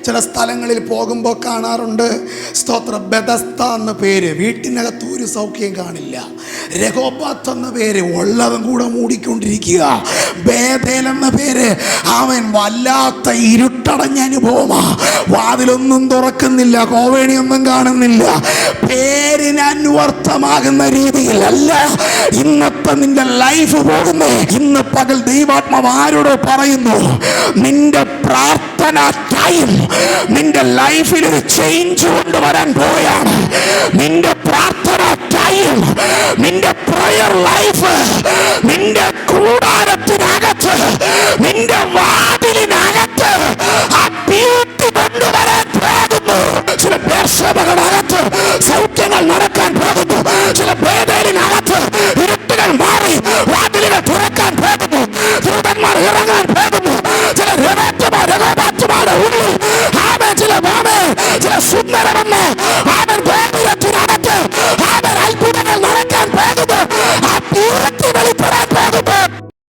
ചില സ്ഥലങ്ങളിൽ പോകുമ്പോൾ കാണാറുണ്ട്. സ്തോത്ര, ബെതസ്ത എന്ന പേര്, വീട്ടിനകത്ത് ഒരു സൗഖ്യം കാണില്ല. രഹോബാത്ത് എന്ന പേര്, ഉള്ളതും കൂടെ മൂടിക്കൊണ്ടിരിക്കുക. ബേഥേൽ എന്ന പേര്, അവൻ വല്ലാത്ത ഇരുട്ടടഞ്ഞ അനുഭവമാ. വാതിലൊന്നും തുറക്കുന്നില്ല, കോവേണിയൊന്നും കാണുന്നില്ല. പേരിന് അന്വർത്ഥമാകുന്ന രീതിയിലല്ല ഇന്നത്തെ നിന്റെ ലൈഫ് പോകുന്നു. ഇന്ന് പകൽ ദൈവാത്മാവ് ആരോട് പറയുന്നു? നിന്റെ പ്രാർത്ഥന ടൈം നിന്റെ ലൈഫിൽ ഒരു ചേഞ്ച് കൊണ്ടുവരാൻ പോവുകയാണ്. നിന്റെ പ്രാർത്ഥന ടൈം, നിന്റെ പ്രയർ ലൈഫ്, നിന്റെ കൂടാരത്തിനകത്ത്, നിന്റെ വാതിലിനകത്ത് ആ ബ്യൂട്ടി കൊണ്ടുവരാൻ പോകുന്നു. ചില ബേർശേബകളകത്ത് സൗഖ്യങ്ങൾ നടക്കാൻ പോകുന്നു. ചില ബേഥേലിനകത്ത് ഇരുട്ടുകൾ മാറി വാതിലുകൾ തുറക്കാൻ പോകുന്നു. ദൂതന്മാർ ഇറങ്ങാൻ പോകുന്നു. ചില രഹോബാത്തുമാരുടെ ഉള്ളിൽ ചില സുന്ദരമെന്ന്